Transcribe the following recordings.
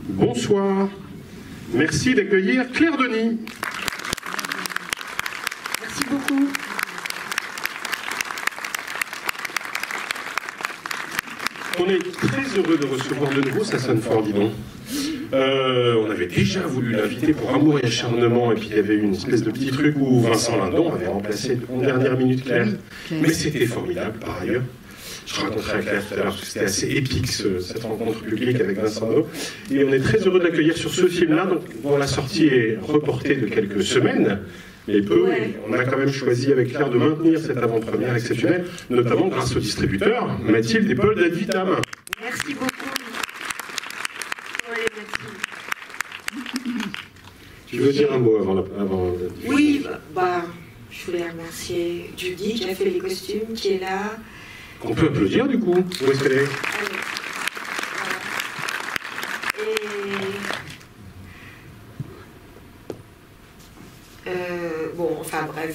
Bonsoir. Merci d'accueillir Claire Denis. Merci beaucoup. On est très heureux de recevoir de nouveau, ça sonne fort, dis donc. On avait déjà voulu l'inviter pour Amour et Acharnement, et puis il y avait eu une espèce de petit truc où Vincent Lindon avait remplacé en dernière minute Claire. Mais c'était formidable par ailleurs. Je raconterai à Claire tout à l'heure parce que c'était assez épique cette rencontre publique avec Vincent Lindon. Et on est très heureux de l'accueillir sur ce film-là, dont la sortie est reportée de quelques semaines. Mais peu, et on a quand même choisi avec Claire de maintenir cette avant-première exceptionnelle, notamment grâce au distributeur Mathilde et Paul d'Advitam. Merci beaucoup. Tu veux dire un mot avant Oui, je voulais remercier Judy qui a fait les costumes, qui est là. On peut applaudir du coup. Où est-ce qu'elle est?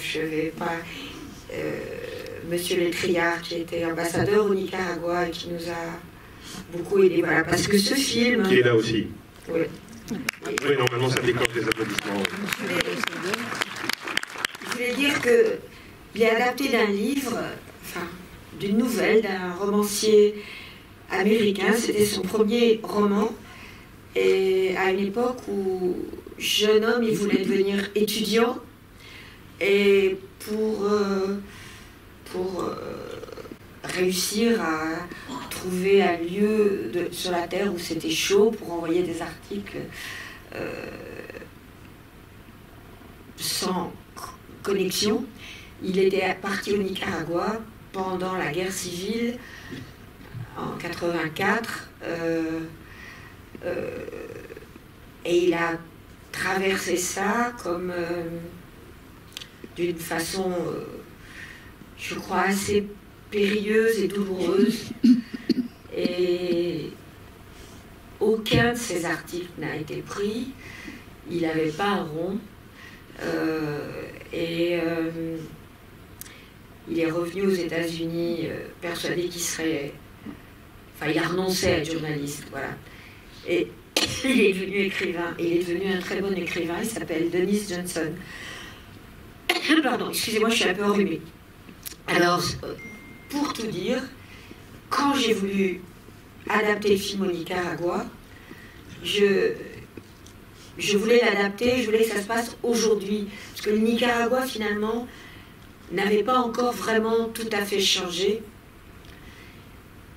Je ne vais pas... Monsieur Letriard, qui était ambassadeur au Nicaragua et qui nous a beaucoup aidé. Voilà, parce que ce film... Qui est là aussi. Oui. Oui, normalement, ça déclenche des applaudissements. Je voulais dire qu'il est adapté d'un livre, d'une nouvelle, d'un romancier américain. C'était son premier roman. Et à une époque où, jeune homme, il voulait devenir étudiant. Et pour réussir à trouver un lieu sur la Terre où c'était chaud pour envoyer des articles sans connexion, il était parti au Nicaragua pendant la guerre civile en 84 et il a traversé ça comme d'une façon, je crois, assez périlleuse et douloureuse. Et aucun de ces articles n'a été pris. Il n'avait pas un rond. Il est revenu aux États-Unis persuadé qu'il serait... il a renoncé à être journaliste, voilà. Et il est devenu écrivain. Et il est devenu un très bon écrivain. Il s'appelle Denis Johnson. Pardon, excusez-moi, je suis un peu enrhumée. Alors, pour tout dire, quand j'ai voulu adapter le film au Nicaragua, je voulais l'adapter, je voulais que ça se passe aujourd'hui. Parce que le Nicaragua, finalement, n'avait pas encore vraiment tout à fait changé.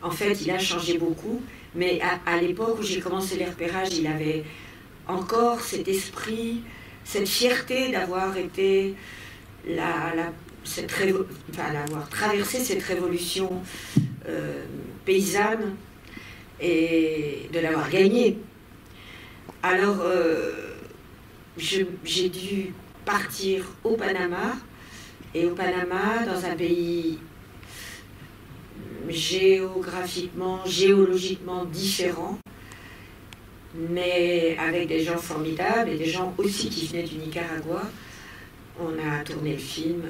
En fait, il a changé beaucoup, mais à l'époque où j'ai commencé les repérages, il avait encore cet esprit, cette fierté d'avoir été... d'avoir traversé cette révolution paysanne et de l'avoir gagnée. Alors, j'ai dû partir au Panama, et au Panama, dans un pays géologiquement différent, mais avec des gens formidables et des gens aussi qui venaient du Nicaragua. On a tourné le film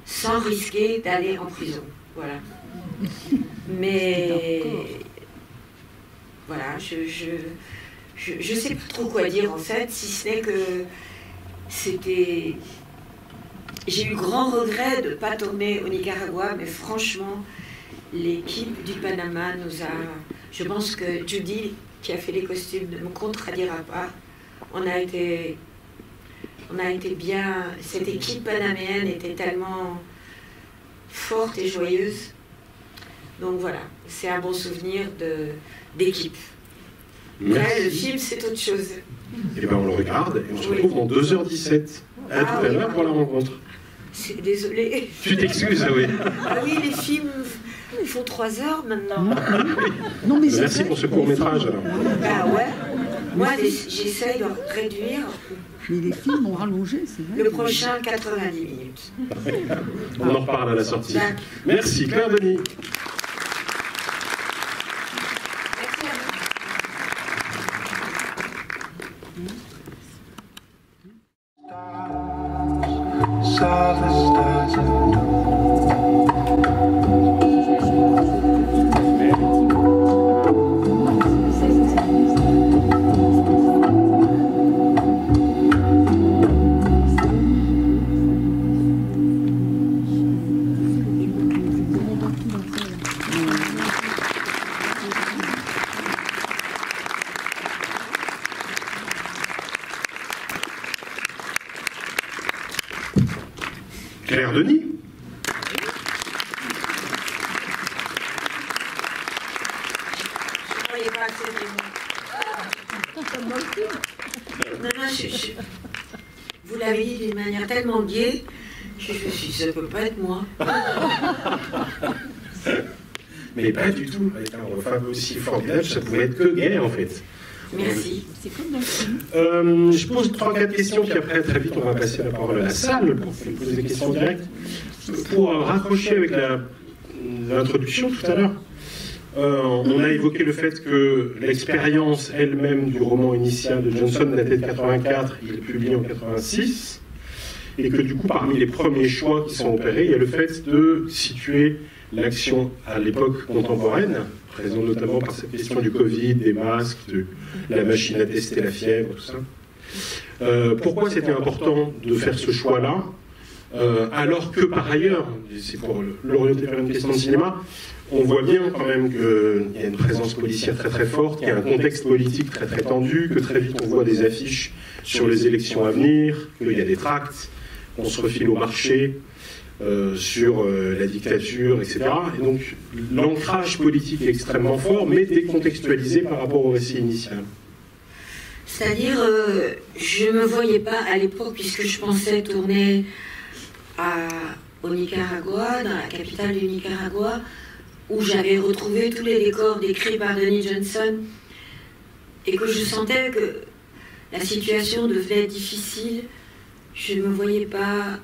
sans risquer d'aller en prison. Voilà. Mais voilà, je sais pas trop quoi dire en fait, si ce n'est que c'était... J'ai eu grand regret de ne pas tourner au Nicaragua, mais franchement, l'équipe du Panama nous a... Je pense que Judy, qui a fait les costumes, ne me contredira pas. On a été bien... Cette équipe panaméenne était tellement forte et joyeuse. Donc voilà, c'est un bon souvenir d'équipe. Après, le film, c'est autre chose. Et bien on le regarde et on se retrouve dans 2h17. À tout à l'heure pour la rencontre. Désolée. Tu t'excuses, oui. Ah oui, les films, ils font 3 heures maintenant. Non, mais merci pour ce court-métrage. Ah ouais. Moi, j'essaye de réduire. Mais les films ont rallongé, c'est vrai. Le prochain, 90 minutes. On en reparle à la sortie. Merci, Claire Denis. Saw the stars and Claire Denis. Je ne croyais pas que c'était moi. Non, vous l'avez dit d'une manière tellement gaie, je me suis dit, ça ne peut pas être moi. Mais pas du tout. Avec un femme aussi formidable, ça pouvait être que gay en fait. Merci. C'est comme dans le film. Je pose 3-4 questions, puis après, très vite, on va passer la parole à la salle pour poser des questions directes. Pour raccrocher avec l'introduction tout à l'heure, on a évoqué le fait que l'expérience elle-même du roman initial de Johnson datait de 84, il est publié en 86, et que du coup, parmi les premiers choix qui sont opérés, il y a le fait de situer l'action à l'époque contemporaine, présente notamment par cette question du Covid, des masques, de la machine à tester la fièvre, tout ça. Pourquoi c'était important de faire ce choix-là, alors que par ailleurs, c'est pour l'orienter vers une question de cinéma, on voit bien quand même qu'il y a une présence policière très très forte, qu'il y a un contexte politique très très tendu, que très vite on voit des affiches sur les élections à venir, qu'il y a des tracts, qu'on se refile au marché, sur la dictature, etc. Et donc l'ancrage politique est extrêmement fort, mais décontextualisé par rapport au récit initial. C'est-à-dire, je ne me voyais pas à l'époque, puisque je pensais tourner au Nicaragua, dans la capitale du Nicaragua, où j'avais retrouvé tous les décors décrits par Denis Johnson, et que je sentais que la situation devenait difficile. Je ne me voyais pas,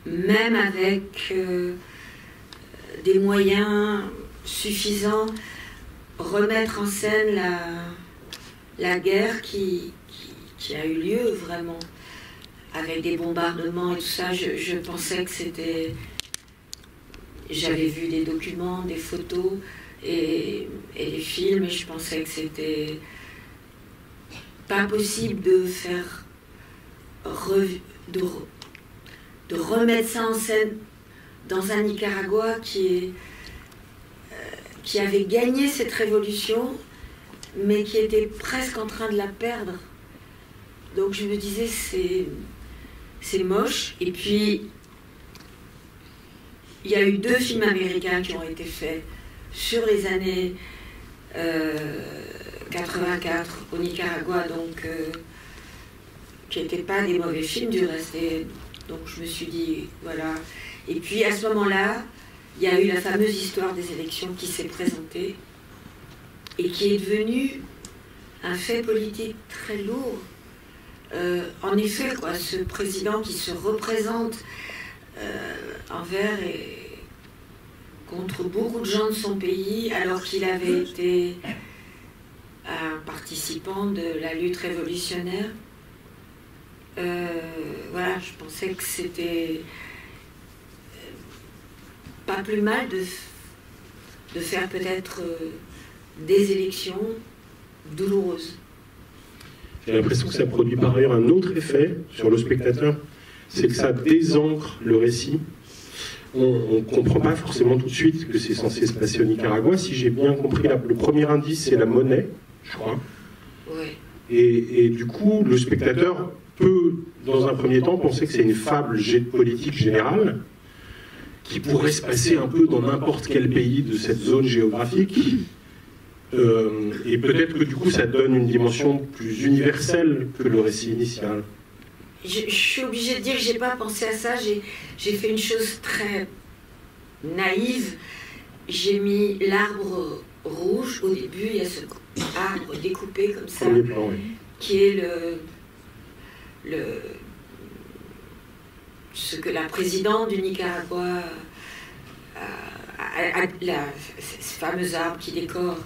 même avec des moyens suffisants, remettre en scène la guerre qui a eu lieu vraiment, avec des bombardements et tout ça. Je pensais que c'était... J'avais vu des documents, des photos et des films, et je pensais que c'était pas possible de faire de remettre ça en scène dans un Nicaragua qui avait gagné cette révolution, mais qui était presque en train de la perdre. Donc je me disais, c'est moche. Et puis, il y a eu 2 films américains qui ont été faits sur les années 84 au Nicaragua, donc qui n'étaient pas des mauvais films du reste. Et donc je me suis dit, voilà. Et puis à ce moment-là, il y a eu la fameuse histoire des élections qui s'est présentée et qui est devenue un fait politique très lourd. En effet, quoi, ce président qui se représente envers et contre beaucoup de gens de son pays, alors qu'il avait été un participant de la lutte révolutionnaire. Voilà, je pensais que c'était pas plus mal de faire peut-être des élections douloureuses. J'ai l'impression que ça produit par ailleurs un autre effet sur le spectateur, c'est que ça désancre le récit. On ne comprend pas forcément tout de suite que c'est censé se passer au Nicaragua. Si j'ai bien compris, le premier indice, c'est la monnaie, je crois. Ouais. Et du coup, le spectateur peut, dans un premier temps, penser que c'est une fable politique générale qui pourrait se passer un peu dans n'importe quel pays de cette zone géographique. Et peut-être que du coup, ça donne une dimension plus universelle que le récit initial. Je suis obligée de dire que je n'ai pas pensé à ça. J'ai fait une chose très naïve. J'ai mis l'arbre rouge au début. Il y a ce arbre découpé comme ça, Plan, oui. qui est ce que la présidente du Nicaragua ce fameux arbre qui décore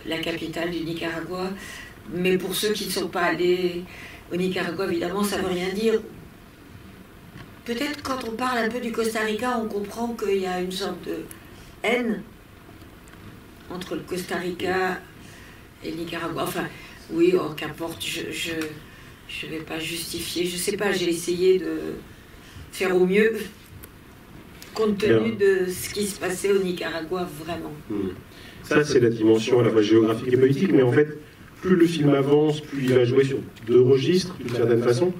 la capitale du Nicaragua. Mais pour ceux qui ne sont pas allés au Nicaragua, évidemment, ça ne veut rien dire. Peut-être quand on parle un peu du Costa Rica, on comprend qu'il y a une sorte de haine entre le Costa Rica et le Nicaragua. Enfin, oui, oh, qu'importe, je ne vais pas justifier. Je ne sais pas, j'ai essayé de faire au mieux compte tenu de ce qui se passait au Nicaragua, vraiment. Ça, c'est la dimension à la fois géographique et politique, mais en fait, plus le film avance, plus il va jouer sur 2 registres, d'une certaine façon.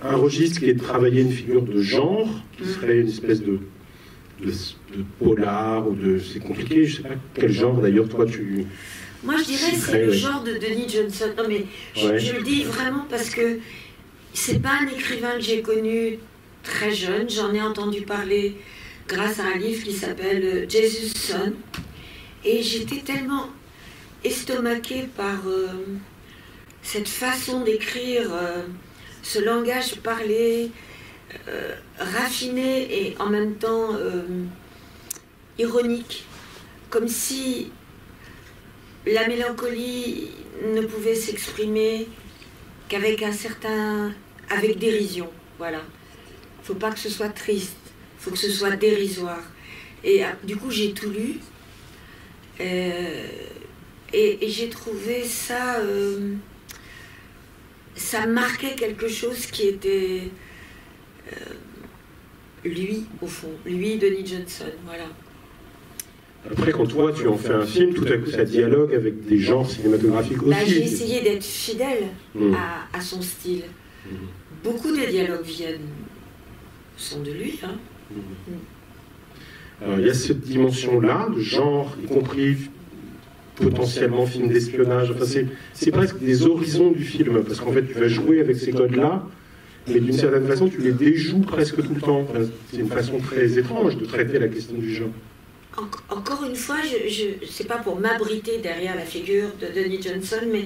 un registre qui est de travailler une figure de genre, qui serait une espèce de polar, ou de... C'est compliqué, je ne sais pas quel genre d'ailleurs toi tu... Moi je dirais c'est le genre de Denis Johnson. Non mais je le dis vraiment parce que c'est pas un écrivain que j'ai connu très jeune. J'en ai entendu parler grâce à un livre qui s'appelle Jesus Son. Et j'étais tellement estomaquée par cette façon d'écrire, ce langage parlé, raffiné et en même temps ironique, comme si la mélancolie ne pouvait s'exprimer qu'avec avec dérision. Voilà. Il ne faut pas que ce soit triste, il faut que ce soit dérisoire. Et du coup, j'ai tout lu. Et j'ai trouvé ça... ça marquait quelque chose qui était... lui, au fond. Lui, Denis Johnson, voilà. Après, quand toi, tu en fais un film, tout à coup, ça dialogue avec des genres cinématographiques aussi. J'ai essayé d'être fidèle à son style. Beaucoup de dialogues sont de lui. Hein. Alors, il y a cette dimension-là, de genre, y compris potentiellement film d'espionnage. Enfin, c'est presque des horizons du film, parce qu'en fait, tu vas jouer avec ces codes-là, mais d'une certaine façon, tu les déjoues presque tout le temps. Enfin, c'est une façon très étrange de traiter la question du genre. Encore une fois, c'est pas pour m'abriter derrière la figure de Denis Johnson, mais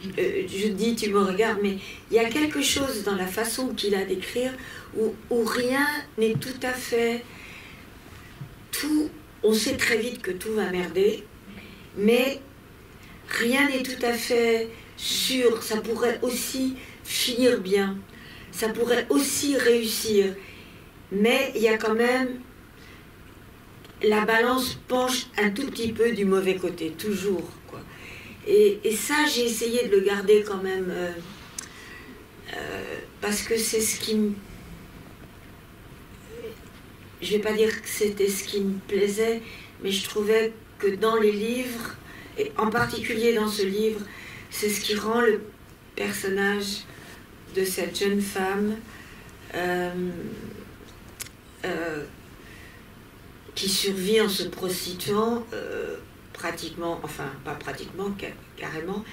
je dis, tu me regardes, mais il y a quelque chose dans la façon qu'il a d'écrire où rien n'est tout à fait... on sait très vite que tout va merder, mais rien n'est tout à fait sûr. Ça pourrait aussi finir bien, ça pourrait aussi réussir, mais il y a quand même... La balance penche un tout petit peu du mauvais côté, toujours, quoi. Et ça, j'ai essayé de le garder quand même, parce que c'est ce qui me... Je ne vais pas dire que c'était ce qui me plaisait, mais je trouvais que dans les livres, et en particulier dans ce livre, c'est ce qui rend le personnage de cette jeune femme qui survit en se prostituant, pratiquement, enfin pas pratiquement, carrément,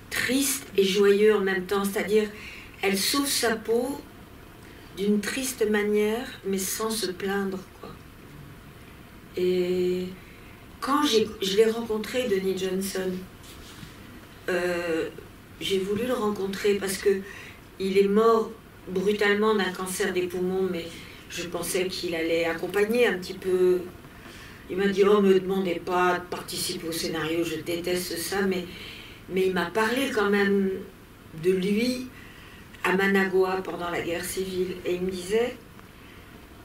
triste et joyeux en même temps, c'est-à-dire elle sauve sa peau d'une triste manière, mais sans se plaindre, quoi. Et quand je l'ai rencontré, Denis Johnson, j'ai voulu le rencontrer parce que il est mort brutalement d'un cancer des poumons, mais je pensais qu'il allait accompagner un petit peu. Il m'a dit, oh, me demandez pas de participer au scénario, je déteste ça, mais il m'a parlé quand même de lui à Managua pendant la guerre civile, et il me disait,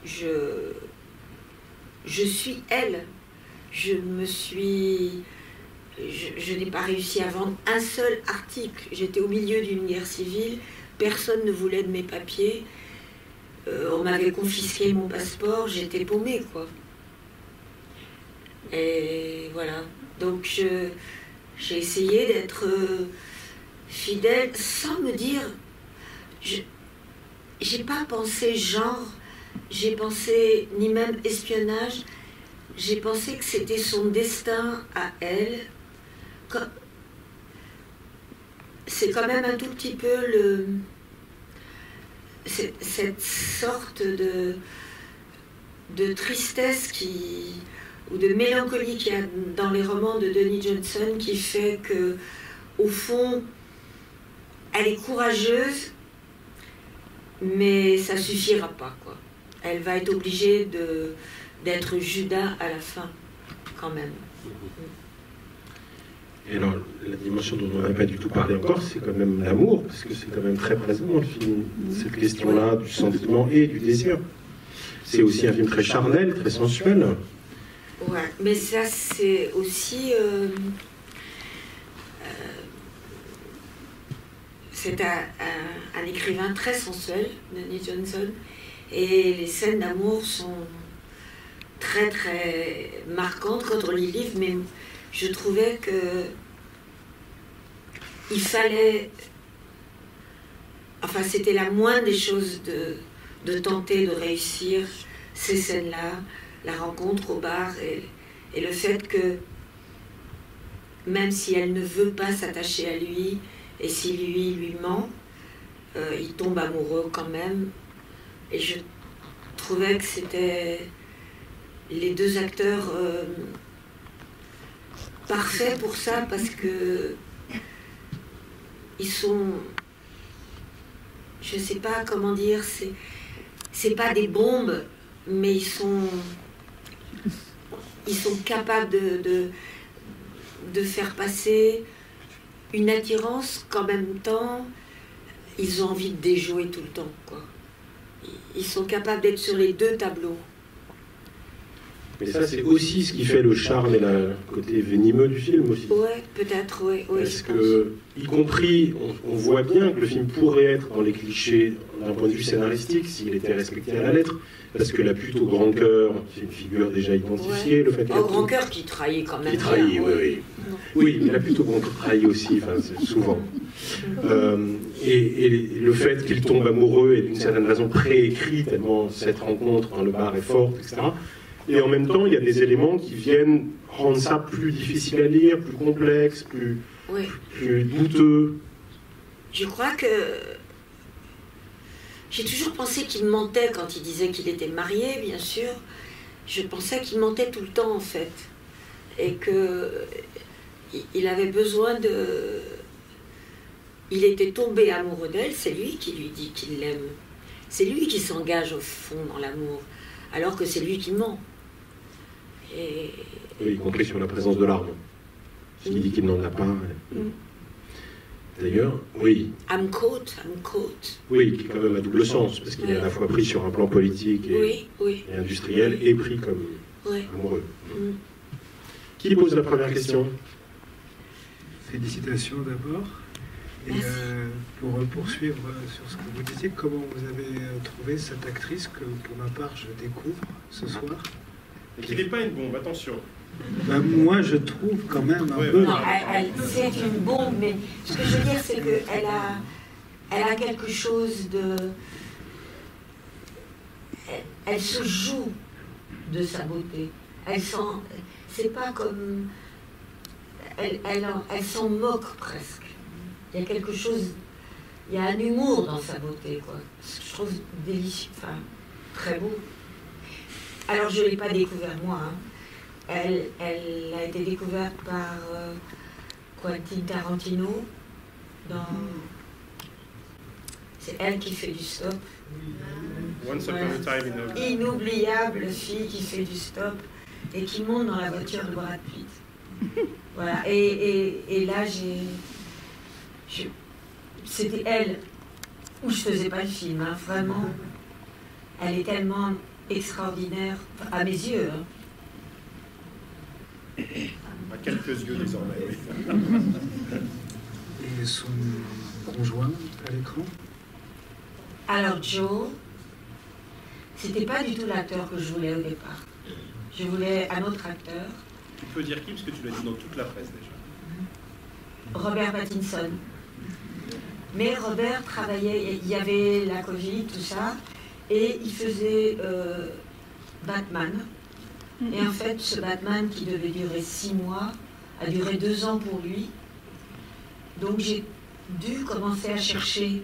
je suis elle, je n'ai pas réussi à vendre un seul article. J'étais au milieu d'une guerre civile, personne ne voulait de mes papiers, on m'avait confisqué mon passeport, j'étais paumée, quoi. Et voilà, donc j'ai essayé d'être fidèle sans me dire... J'ai pas pensé genre, j'ai pensé ni même espionnage, j'ai pensé que c'était son destin à elle. C'est quand même un tout petit peu cette sorte de tristesse ou de mélancolie qu'il y a dans les romans de Denis Johnson qui fait que, au fond, elle est courageuse, mais ça suffira pas, quoi. Elle va être obligée d'être Judas à la fin, quand même. Et alors, la dimension dont on n'a pas du tout parlé encore, c'est quand même l'amour, parce que c'est quand même très présent dans le film, cette question-là du sentiment et du désir. C'est aussi un film très charnel, très sensuel. Ouais, mais ça, c'est aussi... c'est un écrivain très sensuel, Denis Johnson, et les scènes d'amour très très marquante quand on lit le livre, mais je trouvais que il fallait, enfin c'était la moindre des choses de tenter de réussir ces scènes-là, la rencontre au bar et le fait que même si elle ne veut pas s'attacher à lui et si lui ment, il tombe amoureux quand même. Et je trouvais que c'était les deux acteurs parfaits pour ça, parce que ils sont, je sais pas comment dire, c'est pas des bombes, mais ils sont capables de faire passer une attirance qu'en même temps ils ont envie de déjouer tout le temps, quoi. Ils sont capables d'être sur les deux tableaux. Mais ça, c'est aussi ce qui fait le charme et le côté venimeux du film aussi. Ouais, peut-être, oui. Parce que, y compris, on voit bien que le film pourrait être dans les clichés d'un point de vue scénaristique s'il était respecté à la lettre. Parce que la pute au grand cœur, c'est une figure déjà identifiée. Ouais. Le fait au grand cœur qui trahit quand même. Qui trahit, bien, oui. Oui, mais la pute au grand cœur trahit aussi, enfin, souvent. Et le fait qu'il tombe amoureux est d'une certaine façon préécrit, tellement cette rencontre dans le bar est forte, etc. Et en même temps, il y a des éléments qui viennent rendre ça plus difficile à lire, plus complexe, plus douteux. Je crois que j'ai toujours pensé qu'il mentait quand il disait qu'il était marié, bien sûr. Je pensais qu'il mentait tout le temps, en fait. Et qu'il avait besoin de... Il était tombé amoureux d'elle, c'est lui qui lui dit qu'il l'aime. C'est lui qui s'engage au fond dans l'amour, alors que c'est lui qui ment. Et... Oui, y compris sur la présence de l'arme. Il dit qu'il n'en a pas. D'ailleurs, oui. I'm caught. Oui, qui est quand même à double sens, parce qu'il est à la fois pris sur un plan politique et industriel, et pris comme amoureux. Qui pose la première question? Félicitations d'abord. Et pour poursuivre sur ce que vous disiez, comment vous avez trouvé cette actrice que pour ma part je découvre ce soir? Et qu'il n'est pas une bombe, attention. Ben, moi je trouve quand même un peu... Non, c'est une bombe, mais ce que je veux dire c'est qu'elle a quelque chose de... Elle se joue de sa beauté. C'est pas comme... Elle s'en moque presque. Il y a quelque chose... Il y a un humour dans sa beauté, quoi. Ce que je trouve délicieux, enfin, très beau. Alors je ne l'ai pas découvert moi, hein. Elle a été découverte par Quentin Tarantino. C'est elle qui fait du stop. Once upon a time in a... Inoubliable fille qui fait du stop et qui monte dans la voiture de Brad Pitt. Voilà. Et là, c'était elle où je faisais pas le film, hein, vraiment. Elle est tellement extraordinaire à mes yeux. Hein. À quelques yeux désormais, oui. Et son conjoint à l'écran? Alors Joe, c'était pas du tout l'acteur que je voulais au départ. Je voulais un autre acteur. Tu peux dire qui, parce que tu l'as dit dans toute la presse déjà. Robert Pattinson. Mais Robert travaillait, il y avait la Covid, tout ça, et il faisait Batman. Et en fait, ce Batman qui devait durer 6 mois, a duré 2 ans pour lui. Donc j'ai dû commencer à chercher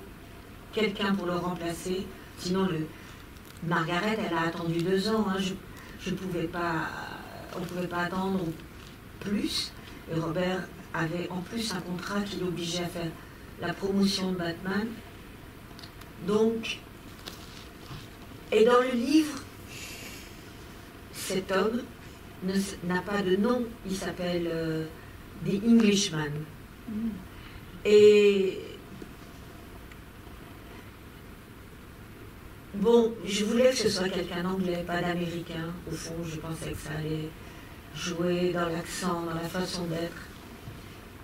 quelqu'un pour le remplacer. Sinon, Margaret, elle a attendu 2 ans. Hein. On ne pouvait pas attendre plus. Et Robert avait en plus un contrat qui l'obligeait à faire la promotion de Batman. Donc, et dans le livre, cet homme n'a pas de nom, il s'appelle The Englishman. Et bon, je voulais que ce soit quelqu'un d'anglais, pas d'américain. Au fond, je pensais que ça allait jouer dans l'accent, dans la façon d'être.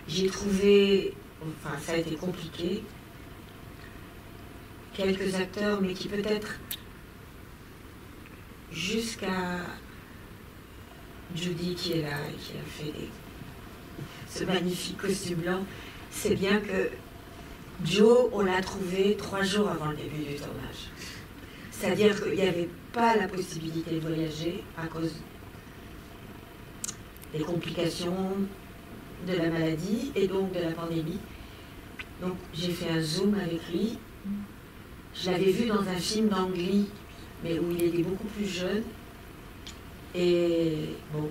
J'ai trouvé, enfin ça a été compliqué, quelques acteurs, mais qui peut-être jusqu'à Judy qui est là et qui a fait ce magnifique costume blanc, c'est bien que Joe, on l'a trouvé 3 jours avant le début du tournage. C'est-à-dire qu'il n'y avait pas la possibilité de voyager à cause des complications de la maladie et donc de la pandémie. Donc j'ai fait un zoom avec lui. Je l'avais vu dans un film d'Ang Lee, mais où il était beaucoup plus jeune. Et bon,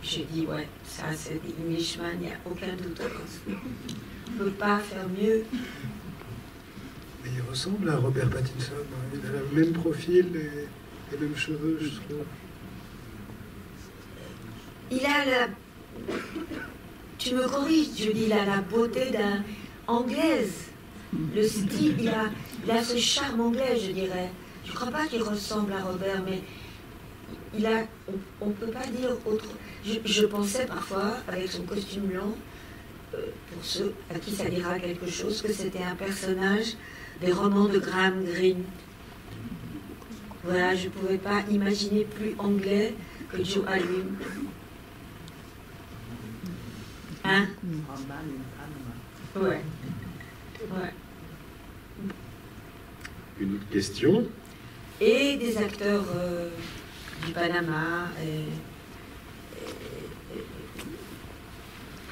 j'ai dit, ouais, ça c'est Englishman, il n'y a aucun doute. On ne peut pas faire mieux. Mais il ressemble à Robert Pattinson. Il a le même profil et les mêmes cheveux, je trouve. Il a la... Tu me corriges, je dis, il a la beauté d'un anglaise. Le style, il a ce charme anglais, je dirais. Je ne crois pas qu'il ressemble à Robert, mais il a... On ne peut pas dire autre... Je pensais parfois, avec son costume blanc, pour ceux à qui ça dira quelque chose, que c'était un personnage des romans de Graham Greene. Voilà, je ne pouvais pas imaginer plus anglais que Joe Alwyn. Hein? Ouais. Ouais. Une autre question? Et des acteurs du Panama,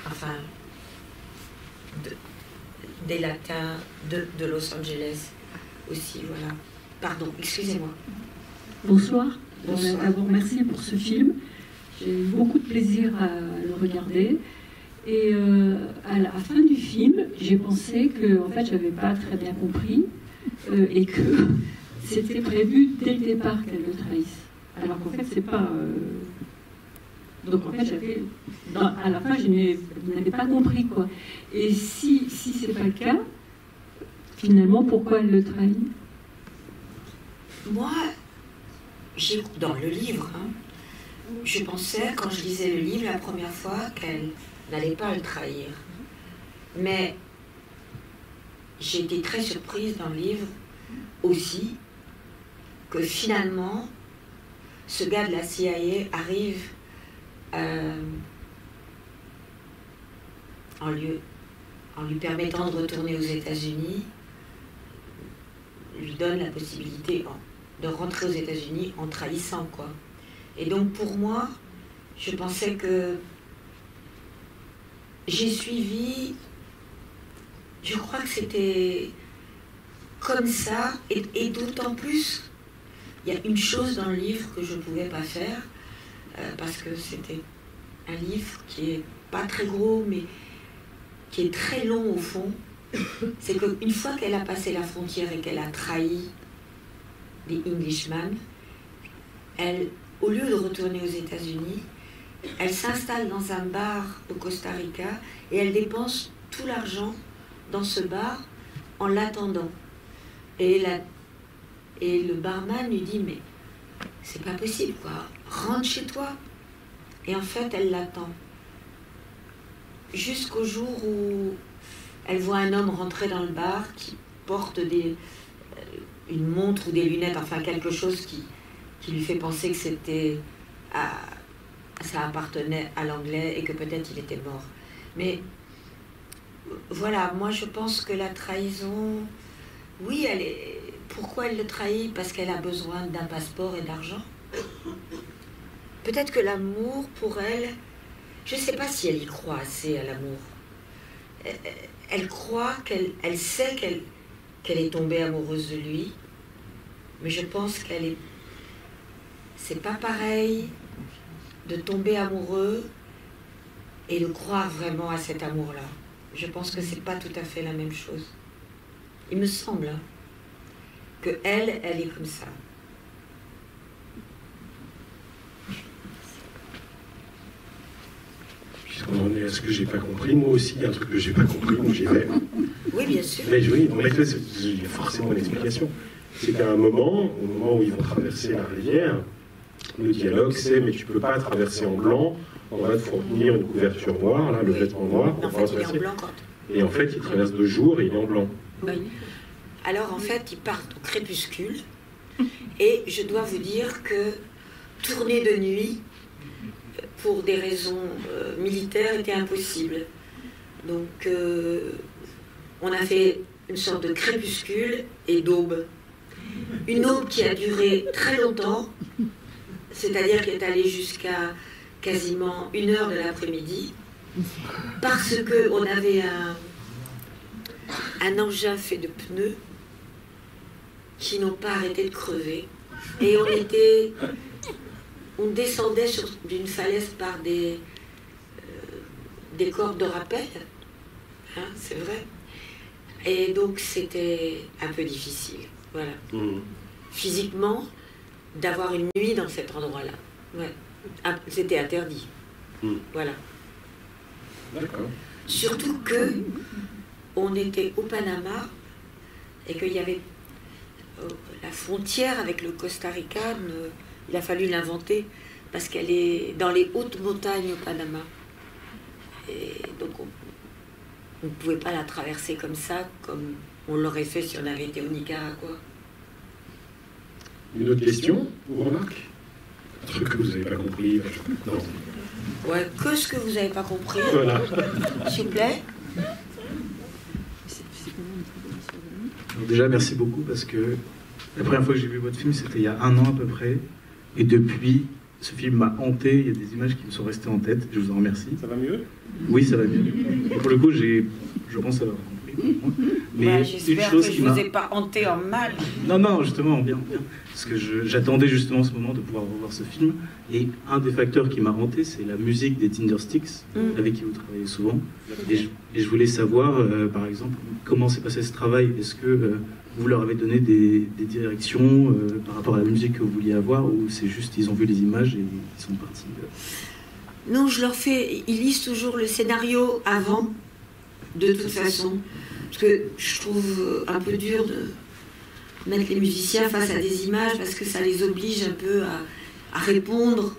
enfin, des latins de Los Angeles aussi, voilà. Pardon, excusez-moi. Bonsoir. Bonsoir. D'abord, merci pour ce film. J'ai eu beaucoup de plaisir à le regarder. Et à la fin du film, j'ai pensé que en fait, j'avais pas très bien compris et que c'était prévu dès le départ qu'elle le trahisse. Alors qu'en fait, c'est pas. Donc en fait, à la fin, je n'avais pas compris quoi. Et si c'est pas le cas, finalement, pourquoi elle le trahit? Moi, dans le livre, hein, je pensais, quand je lisais le livre la première fois, qu'elle n'allait pas le trahir. Mais j'ai été très surprise dans le livre aussi que finalement, ce gars de la CIA arrive en lui permettant de retourner aux États-Unis, lui donne la possibilité de rentrer aux États-Unis en trahissant, quoi. Et donc pour moi, je pensais que j'ai suivi, je crois que c'était comme ça, et d'autant plus, il y a une chose dans le livre que je ne pouvais pas faire, parce que c'était un livre qui est pas très gros, mais qui est très long au fond. C'est qu'une fois qu'elle a passé la frontière et qu'elle a trahi les Englishmen, elle, au lieu de retourner aux États-Unis, elle s'installe dans un bar au Costa Rica et elle dépense tout l'argent dans ce bar en l'attendant. Et le barman lui dit, mais c'est pas possible, quoi, rentre chez toi. Et en fait, elle l'attend. Jusqu'au jour où elle voit un homme rentrer dans le bar qui porte une montre ou des lunettes, enfin quelque chose qui lui fait penser que ça appartenait à l'anglais et que peut-être il était mort. Mais voilà, moi je pense que la trahison, oui, pourquoi elle le trahit? Parce qu'elle a besoin d'un passeport et d'argent. Peut-être que l'amour, pour elle, je ne sais pas si elle y croit assez à l'amour. Elle croit elle sait qu'elle est tombée amoureuse de lui, mais je pense c'est pas pareil de tomber amoureux et de croire vraiment à cet amour-là. Je pense que c'est pas tout à fait la même chose. Il me semble que elle est comme ça. Puisqu'on en est à ce que j'ai pas compris, moi aussi, il y a un truc que j'ai pas compris, donc j'y vais. Oui, bien sûr. Mais oui, il y a forcément une explication. C'est qu'à un moment, au moment où ils vont traverser la rivière, le dialogue c'est « mais tu peux pas traverser en blanc, on va te fournir une couverture noire, là, le vêtement noir, En pour fait, il est en traverser. blanc quand... » Et en fait, il traverse de jour et il est en blanc. Oui. Alors, en fait, ils partent au crépuscule. Et je dois vous dire que tourner de nuit, pour des raisons militaires, était impossible. Donc, on a fait une sorte de crépuscule et d'aube. Une aube qui a duré très longtemps, c'est-à-dire qui est allée jusqu'à quasiment 1h de l'après-midi, parce qu'on avait un engin fait de pneus qui n'ont pas arrêté de crever. Et on descendait d'une falaise par des cordes de rappel, hein, c'est vrai. Et donc c'était un peu difficile, voilà. Physiquement, d'avoir une nuit dans cet endroit-là. Ouais. C'était interdit. Voilà. D'accord. Surtout que on était au Panama et qu'il y avait la frontière avec le Costa Rica, il a fallu l'inventer parce qu'elle est dans les hautes montagnes au Panama. Et donc on ne pouvait pas la traverser comme ça, comme on l'aurait fait si on avait été au Nicaragua. Une autre question ou remarque? Un truc que vous n'avez pas compris? Non. Ouais, que ce que vous n'avez pas compris, Voilà. s'il vous plaît. Alors déjà, merci beaucoup parce que la première fois que j'ai vu votre film, c'était il y a 1 an à peu près. Et depuis, ce film m'a hanté. Il y a des images qui me sont restées en tête. Je vous en remercie. Ça va mieux? Oui, ça va mieux. Et pour le coup, je pense avoir compris. Mais Ouais, une j'espère chose que je qui ne m'a... vous ai pas hanté en mal. Non, justement, bien. Parce que j'attendais justement ce moment de pouvoir revoir ce film. Et un des facteurs qui m'a hanté, c'est la musique des Tindersticks, avec qui vous travaillez souvent. Et je voulais savoir, par exemple, comment s'est passé ce travail. Est-ce que vous leur avez donné des directions par rapport à la musique que vous vouliez avoir, ou c'est juste ils ont vu les images et ils sont partis Non, je leur fais... Ils lisent toujours le scénario avant, de toute façon. Parce que je trouve un peu dur de mettre les musiciens face à des images parce que ça les oblige un peu à répondre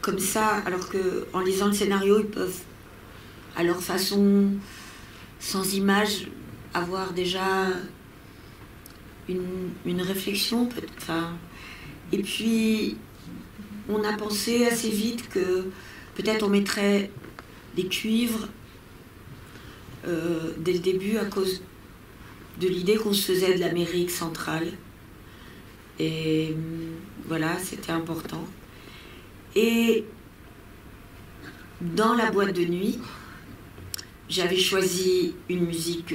comme ça, alors qu'en lisant le scénario, ils peuvent, à leur façon, sans images, avoir déjà une réflexion. Enfin, et puis, on a pensé assez vite que peut-être on mettrait des cuivres dès le début à cause de l'idée qu'on se faisait de l'Amérique centrale. Et voilà, c'était important. Et dans la boîte de nuit, j'avais choisi une musique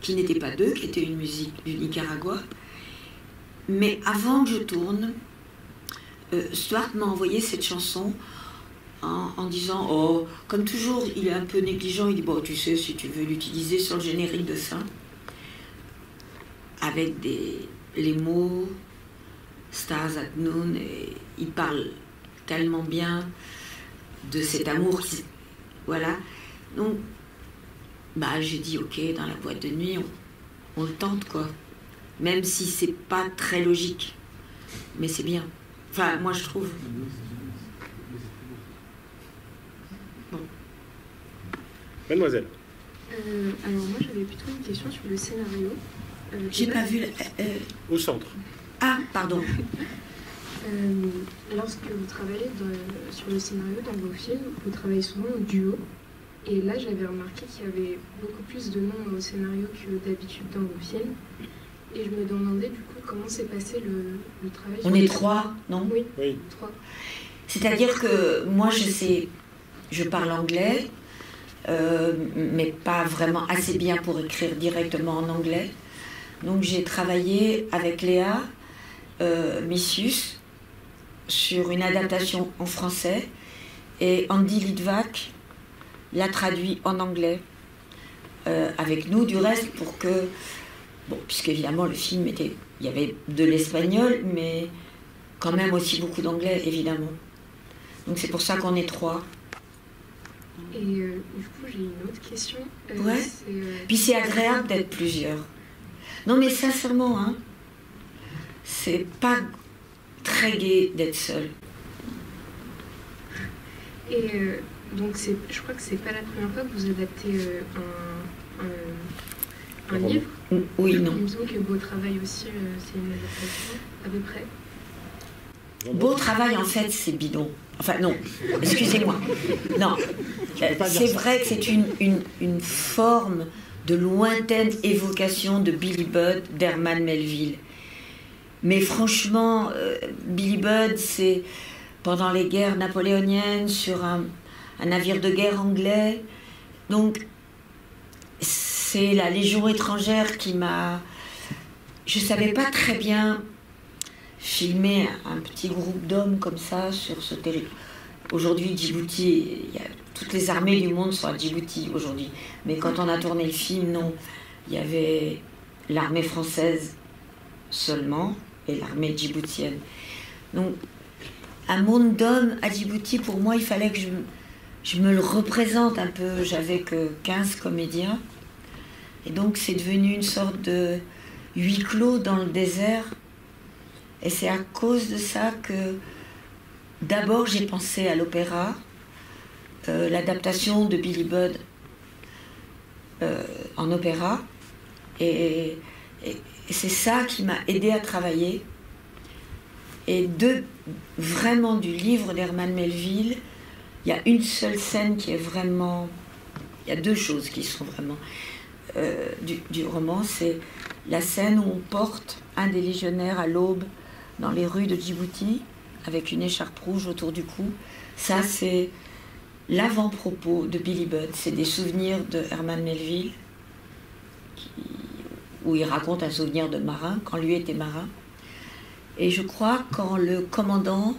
qui n'était pas d'eux, qui était une musique du Nicaragua. Mais avant que je tourne, Stuart m'a envoyé cette chanson en disant, oh, comme toujours, il est un peu négligent, il dit, bon, tu sais, si tu veux l'utiliser sur le générique de fin, avec les mots Stars at Noon, et il parle tellement bien de cet amour voilà. Donc, bah, j'ai dit, ok, dans la boîte de nuit, on le tente, quoi. Même si c'est pas très logique. Mais c'est bien. Enfin, moi, je trouve... Mademoiselle. Alors moi j'avais plutôt une question sur le scénario. J'ai pas vu... Au centre. Ah, pardon. Lorsque vous travaillez sur le scénario dans vos films, vous travaillez souvent en duo. Et là j'avais remarqué qu'il y avait beaucoup plus de noms au scénario que d'habitude dans vos films. Et je me demandais du coup comment s'est passé le travail. On est 3, non? Oui, 3. C'est-à-dire que moi je parle anglais, mais pas vraiment assez bien pour écrire directement en anglais. Donc j'ai travaillé avec Léa Missius sur une adaptation en français et Andy Litvak l'a traduit en anglais avec nous du reste pour que, bon, puisqu'évidemment le film il y avait de l'espagnol mais quand même aussi beaucoup d'anglais évidemment. Donc c'est pour ça qu'on est 3. Et du coup, j'ai une autre question. Ouais. Puis c'est agréable d'être plusieurs. Non, mais sincèrement, hein, c'est pas très gai d'être seul. Et donc, je crois que c'est pas la première fois que vous adaptez un livre. Oui, non. Il me semble que Beau Travail aussi, c'est une adaptation, à peu près. Beau travail, en fait, c'est bidon. Enfin, non, excusez-moi. Non, c'est vrai que c'est une forme de lointaine évocation de Billy Budd d'Herman Melville. Mais franchement, Billy Budd, c'est pendant les guerres napoléoniennes, sur un navire de guerre anglais. Donc, c'est la Légion étrangère qui m'a... Je ne savais pas très bien filmer un petit groupe d'hommes comme ça sur ce territoire. Aujourd'hui, Djibouti, toutes les armées du monde sont à Djibouti aujourd'hui. Mais quand on a tourné le film, non. Il y avait l'armée française seulement et l'armée djiboutienne. Donc, un monde d'hommes à Djibouti, pour moi, il fallait que je me le représente un peu. J'avais que 15 comédiens. Et donc, c'est devenu une sorte de huis clos dans le désert. Et c'est à cause de ça que, d'abord, j'ai pensé à l'opéra, l'adaptation de Billy Budd en opéra. Et c'est ça qui m'a aidé à travailler. Et vraiment du livre d'Herman Melville, il y a une seule scène qui est vraiment... Il y a deux choses qui sont vraiment du roman. C'est la scène où on porte un des légionnaires à l'aube dans les rues de Djibouti, avec une écharpe rouge autour du cou. Ça, c'est l'avant-propos de Billy Budd. C'est des souvenirs de Herman Melville, où il raconte un souvenir de marin, quand lui était marin. Et je crois quand le commandant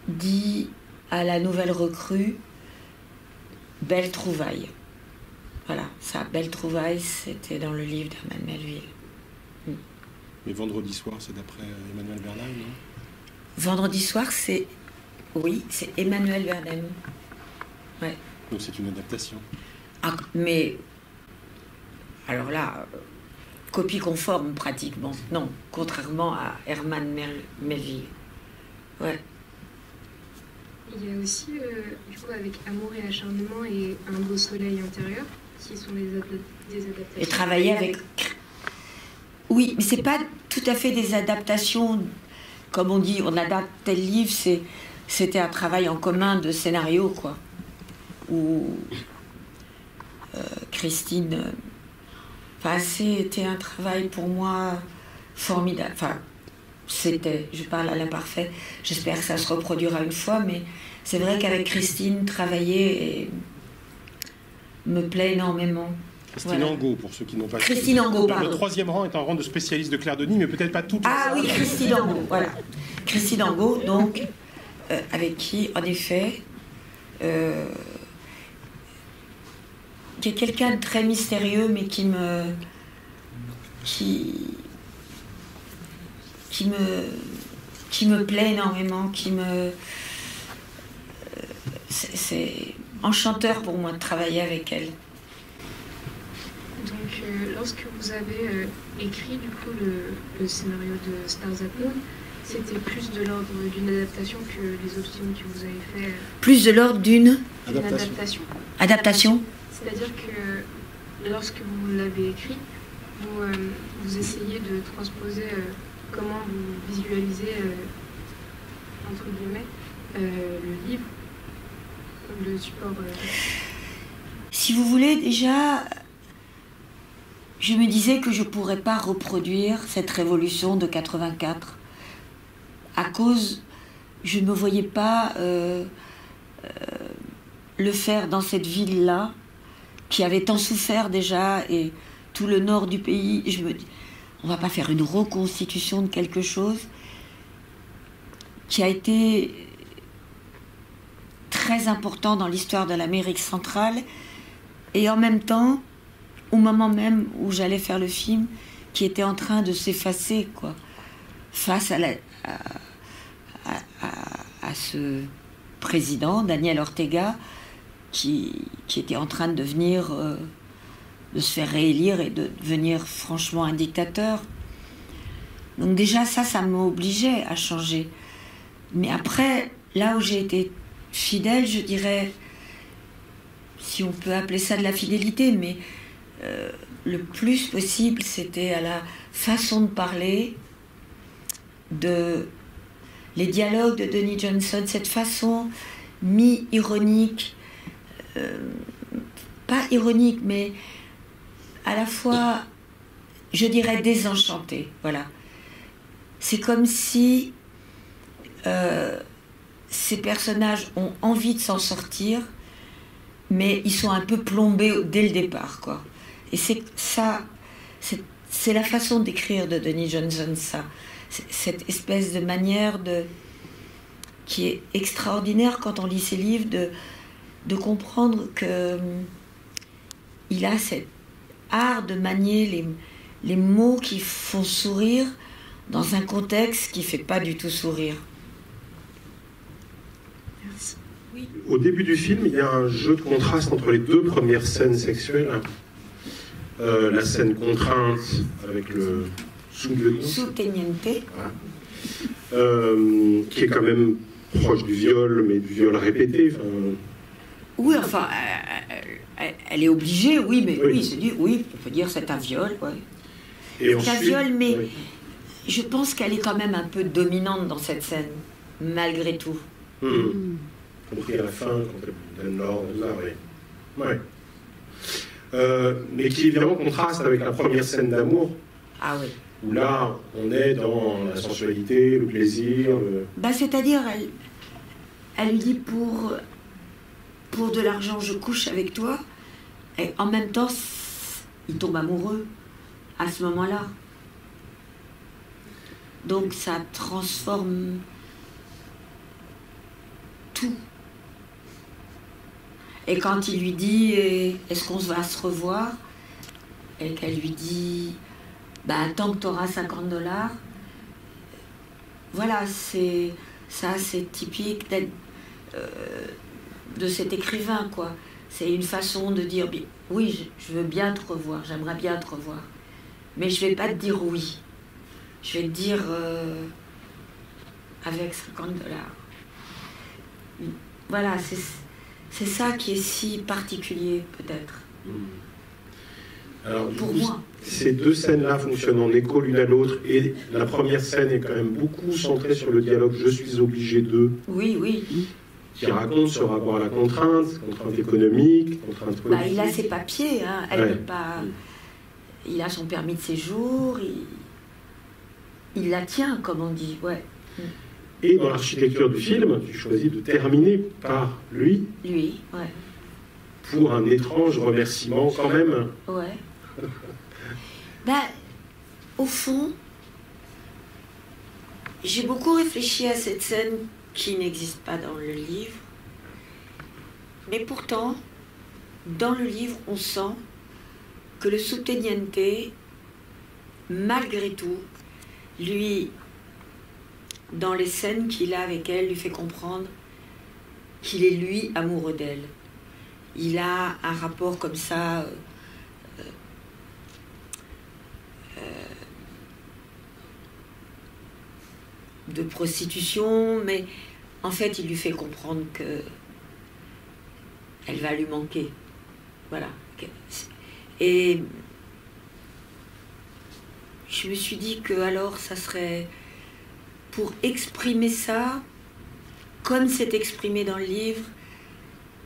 dit à la nouvelle recrue « Belle trouvaille ». Voilà, ça, « Belle trouvaille », c'était dans le livre d'Herman Melville. Mais Vendredi soir, c'est d'après Emmanuel Bernheim, non? Vendredi soir, c'est... Oui, c'est Emmanuel Bernheim. Ouais. Donc c'est une adaptation. Ah, mais... Alors là, copie conforme, pratiquement. Non, contrairement à Herman Melville. Ouais. Il y a aussi, du coup, avec Amour et acharnement et Un beau soleil intérieur, qui sont des adaptations. Et travailler avec... Oui, mais c'est pas tout à fait des adaptations, comme on dit, on adapte tel livre, c'était un travail en commun de scénario, quoi. Où Christine... Enfin, c'était un travail pour moi formidable. Enfin, c'était, je parle à l'imparfait, j'espère que ça se reproduira une fois, mais c'est vrai qu'avec Christine, travailler me plaît énormément. Christine Angot, pour ceux qui n'ont pas... Christine Angot, pardon. Le troisième rang est un rang de spécialiste de Claire Denis, mais peut-être pas toute la Ah salle. oui, Christine Angot, voilà. Christine Angot, donc, avec qui, en effet, qui est quelqu'un de très mystérieux, mais qui me plaît énormément, c'est enchanteur pour moi de travailler avec elle. Donc, lorsque vous avez écrit du coup le scénario de Stars at Noon, c'était plus de l'ordre d'une adaptation que les autres films que vous avez fait. Plus de l'ordre d'une adaptation. Adaptation. C'est-à-dire que lorsque vous l'avez écrit, vous essayez de transposer comment vous visualisez, entre guillemets, le livre, le support. Si vous voulez, déjà, je me disais que je ne pourrais pas reproduire cette révolution de 84 à cause, je ne me voyais pas le faire dans cette ville-là qui avait tant souffert déjà, et tout le nord du pays. Je me dis, on ne va pas faire une reconstitution de quelque chose qui a été très important dans l'histoire de l'Amérique centrale, et en même temps, au moment même où j'allais faire le film, qui était en train de s'effacer, quoi, face à ce président, Daniel Ortega, qui était en train de devenir, de se faire réélire et de devenir franchement un dictateur. Donc déjà ça m'obligeait à changer. Mais après, là où j'ai été fidèle, je dirais, si on peut appeler ça de la fidélité, mais le plus possible, c'était à la façon de parler, de les dialogues de Denis Johnson, cette façon mi-ironique, pas ironique, mais à la fois, je dirais, désenchantée. Voilà. C'est comme si ces personnages ont envie de s'en sortir, mais ils sont un peu plombés dès le départ, quoi. Et c'est ça, c'est la façon d'écrire de Denis Johnson, ça. Cette espèce de manière qui est extraordinaire quand on lit ses livres, de comprendre que il a cet art de manier les mots qui font sourire dans un contexte qui ne fait pas du tout sourire. Merci. Oui. Au début du film, il y a un jeu de contraste entre les deux premières scènes sexuelles. La scène contrainte avec le Sous-teniente. Qui est quand même proche du viol, mais du viol répété. Oui, enfin, elle est obligée, oui, mais oui, oui, on peut dire c'est un viol, ouais. Et c'est un viol, mais oui. Je pense qu'elle est quand même un peu dominante dans cette scène, malgré tout. Compris à la fin, quand elle donne l'ordre, tout ça, oui. Ouais. Mais qui évidemment contraste avec la première scène d'amour, Ah oui. où là, on est dans la sensualité, le plaisir. Bah, c'est-à-dire, elle lui dit pour de l'argent, je couche avec toi, et en même temps, il tombe amoureux à ce moment-là. Donc ça transforme tout. Et quand il lui dit est-ce qu'on va se revoir, et qu'elle lui dit bah tant que tu auras $50, voilà, c'est typique de cet écrivain, quoi. C'est une façon de dire oui, je veux bien te revoir, j'aimerais bien te revoir, mais je vais pas te dire oui, je vais te dire avec $50. Voilà, c'est ça qui est si particulier, peut-être. Alors, pour moi. Ces deux scènes-là fonctionnent en écho l'une à l'autre, et la première scène est quand même beaucoup centrée sur le dialogue « je suis obligé de », oui, qui raconte ce rapport à la contrainte économique, contrainte politique. Bah, il a ses papiers, hein. Elle Ouais. peut pas. Il a son permis de séjour, il la tient, comme on dit, ouais. Et dans l'architecture du film, tu choisis de terminer par lui, Lui, ouais. pour un étrange remerciement quand même. Ouais. Ben, au fond, j'ai beaucoup réfléchi à cette scène qui n'existe pas dans le livre. Mais pourtant, dans le livre, on sent que le sous-teniente, malgré tout, lui, dans les scènes qu'il a avec elle, lui fait comprendre qu'il est lui amoureux d'elle. Il a un rapport comme ça de prostitution, mais en fait il lui fait comprendre que elle va lui manquer. Voilà. Et je me suis dit que alors ça serait pour exprimer ça comme c'est exprimé dans le livre.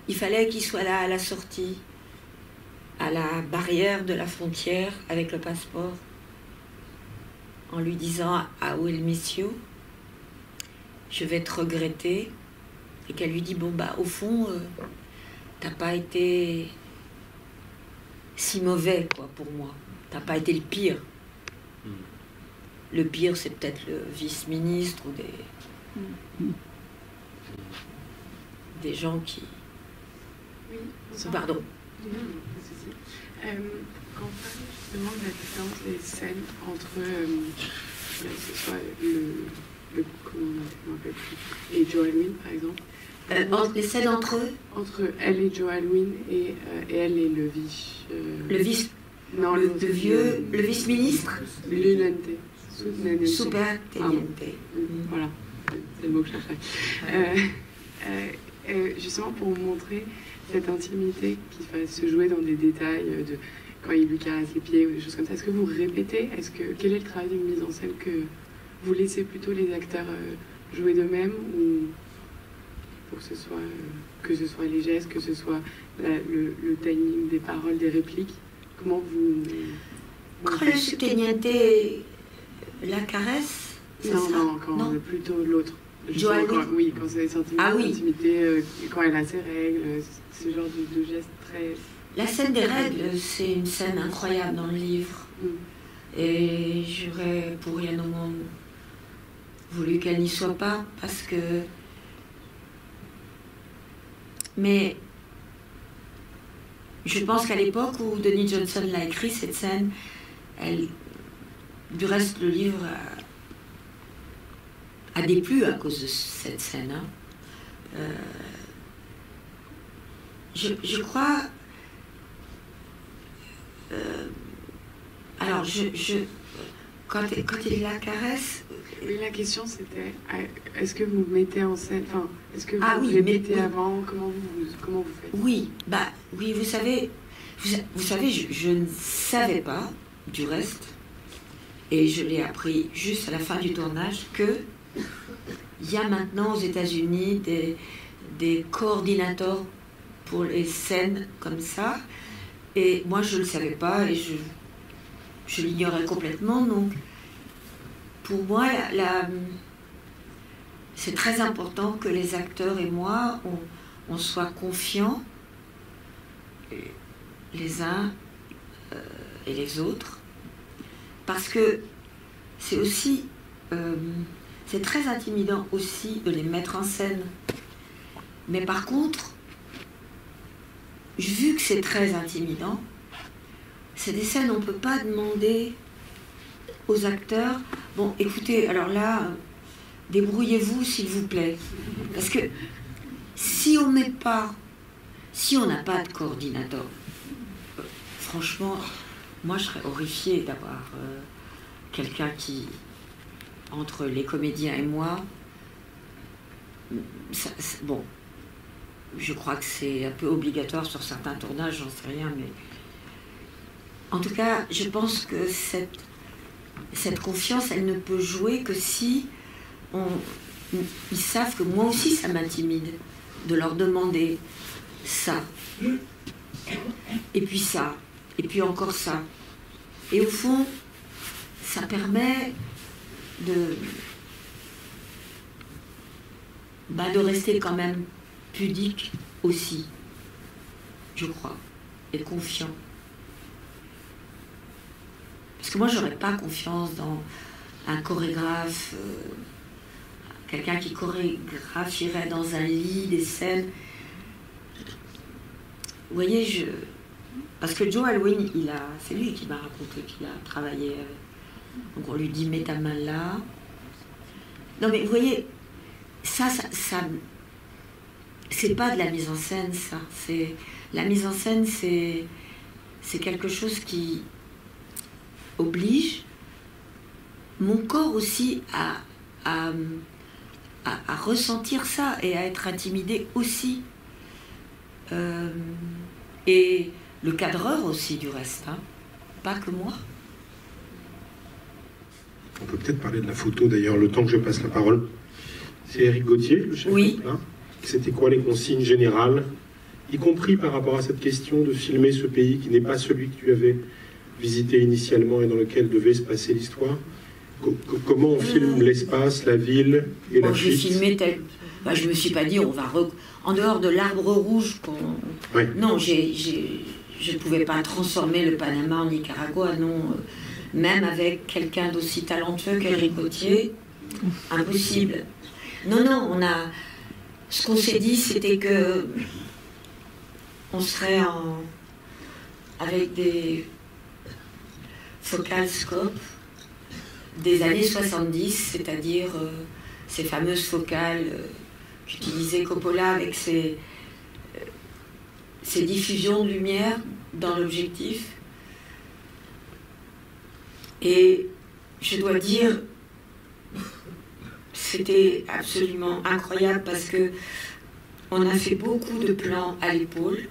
Il fallait qu'il soit là à la sortie, à la barrière de la frontière avec le passeport, en lui disant « I will miss you », je vais te regretter, et qu'elle lui dit « Bon, bah, au fond, t'as pas été si mauvais, quoi, pour moi. T'as pas été le pire. Le pire, c'est peut-être le vice-ministre ou des gens qui... Oui, Pardon. Non, pas de souci. Quand on parle justement de la différence des scènes entre que ce soit le comment on appelle, et Joe Alwyn, par exemple. Les scènes entre eux. Entre elle et Joe Alwyn et elle et le vice. Le vice. Non, le vieux. Le vice-ministre. Lunente. Superteniente. Voilà, c'est le mot que je cherchais. Justement pour vous montrer cette intimité qui va se jouer dans des détails de quand il lui caresse les pieds ou des choses comme ça. Est-ce que vous répétez? Quel est le travail d'une mise en scène que vous laissez plutôt les acteurs jouer de même ou pour que ce soit les gestes, que ce soit le timing des paroles, des répliques? Comment vous... Quand le souteniente, la caresse? Non, plutôt l'autre. Joël, oui, quand c'est des sentiments d'intimité, quand elle a ses règles, ce genre de gestes très... La scène des règles, c'est une scène incroyable dans le livre. Et j'aurais pour rien au monde voulu qu'elle n'y soit pas, parce que... Mais je pense qu'à l'époque où Denis Johnson l'a écrit, cette scène, du reste, le livre a déplu à cause de cette scène. Hein. Je crois... alors, quand il la caresse... Oui, la question c'était, est-ce que vous mettez en scène, enfin, est-ce que vous les mettez avant, comment vous faites? Oui, oui, vous savez, je ne savais pas, du reste, et je l'ai appris juste à la fin du tournage, que il y a maintenant aux États-Unis des coordinateurs pour les scènes comme ça, et moi je ne le savais pas, et je l'ignorais complètement, donc pour moi, c'est très important que les acteurs et moi, on soit confiants les uns et les autres, parce que c'est aussi, c'est très intimidant aussi de les mettre en scène. Mais par contre, vu que c'est très intimidant, c'est des scènes où on ne peut pas demander aux acteurs, bon, écoutez, alors là, débrouillez-vous s'il vous plaît. Parce que si on n'a pas de coordinateur, franchement, moi je serais horrifiée d'avoir quelqu'un qui, entre les comédiens et moi, bon, je crois que c'est un peu obligatoire sur certains tournages, j'en sais rien, mais en tout cas, je pense que cette confiance, elle ne peut jouer que si ils savent que moi aussi ça m'intimide de leur demander ça, et puis ça, et puis encore ça. Et au fond, ça permet de rester quand même pudique aussi, je crois, et confiant. Parce que moi, j'aurais pas confiance dans un chorégraphe, quelqu'un qui chorégraphierait dans un lit des scènes. Vous voyez, parce que Joe Alwyn, c'est lui qui m'a raconté qu'il a travaillé. Donc on lui dit, mets ta main là. Non mais vous voyez, ça c'est pas de la mise en scène, ça. La mise en scène, c'est quelque chose qui oblige mon corps aussi à ressentir ça et à être intimidé aussi. Et le cadreur aussi, du reste, hein. Pas que moi. On peut peut-être parler de la photo, d'ailleurs, le temps que je passe la parole. C'est Éric Gauthier, le chef. Oui. Là. C'était quoi les consignes générales, y compris par rapport à cette question de filmer ce pays qui n'est pas celui que tu avais visité initialement et dans lequel devait se passer l'histoire? Comment on filme l'espace, la ville et la j'ai fuite? filmé tel... je me suis pas dit, on va... En dehors de l'arbre rouge, Oui. Non, je ne pouvais pas transformer le Panama en Nicaragua, non. Même avec quelqu'un d'aussi talentueux qu'Éric Gauthier, impossible. Non, ce qu'on s'est dit, c'était que on serait avec des focal scopes des années 70, c'est-à-dire ces fameuses focales qu'utilisait Coppola avec ses diffusions de lumière dans l'objectif. Et je dois dire, c'était absolument incroyable parce que on a fait beaucoup de plans à l'épaule,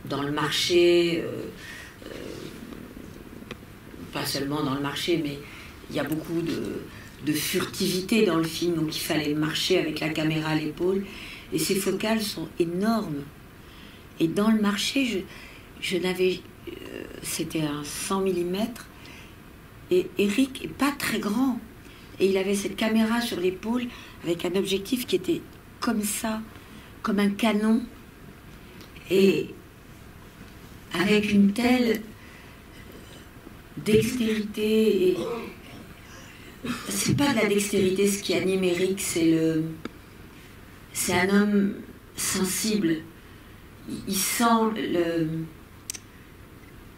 dans le marché, pas seulement dans le marché, mais il y a beaucoup de furtivité dans le film, donc il fallait marcher avec la caméra à l'épaule, et ces focales sont énormes. Et dans le marché, je n'avais... c'était un 100 mm, et Eric est pas très grand, et il avait cette caméra sur l'épaule avec un objectif qui était comme ça, comme un canon, et avec une telle dextérité. Et c'est pas de la dextérité ce qui anime Eric, c'est un homme sensible. Il sent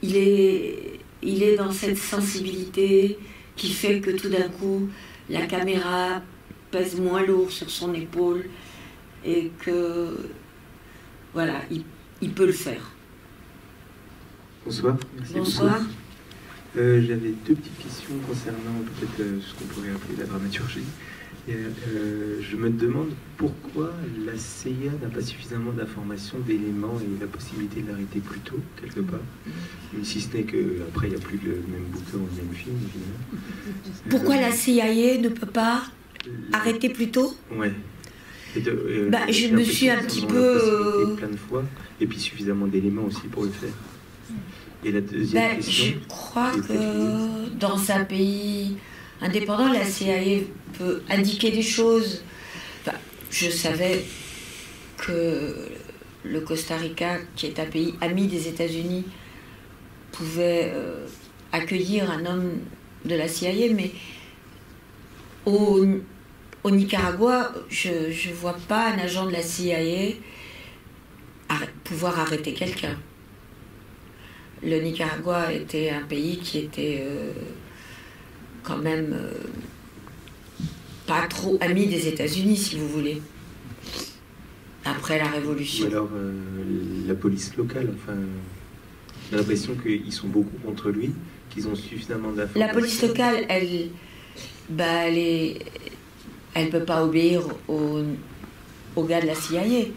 il est dans cette sensibilité qui fait que tout d'un coup la caméra pèse moins lourd sur son épaule et que voilà, il peut le faire. Bonsoir. Merci Bonsoir. beaucoup. J'avais deux petites questions concernant peut-être ce qu'on pourrait appeler la dramaturgie. Je me demande pourquoi la CIA n'a pas suffisamment d'informations, d'éléments et la possibilité de l'arrêter plus tôt, quelque part. Mais si ce n'est qu'après, il n'y a plus le même bouton, le même film, évidemment. Pourquoi la CIA ne peut pas arrêter plus tôt? Ouais. Je me suis un petit peu... plein de fois, et puis suffisamment d'éléments aussi pour le faire. Et la deuxième question... Je crois que dans un pays indépendant, la CIA peut indiquer des choses. Enfin, je savais que le Costa Rica, qui est un pays ami des États-Unis, pouvait accueillir un homme de la CIA, mais au Nicaragua, je ne vois pas un agent de la CIA pouvoir arrêter quelqu'un. Le Nicaragua était un pays qui était quand même pas trop ami des États-Unis, si vous voulez, après la Révolution. Ou alors la police locale, enfin, j'ai l'impression qu'ils sont beaucoup contre lui, qu'ils ont suffisamment d'informations. La police locale, elle peut pas obéir aux gars de la CIA.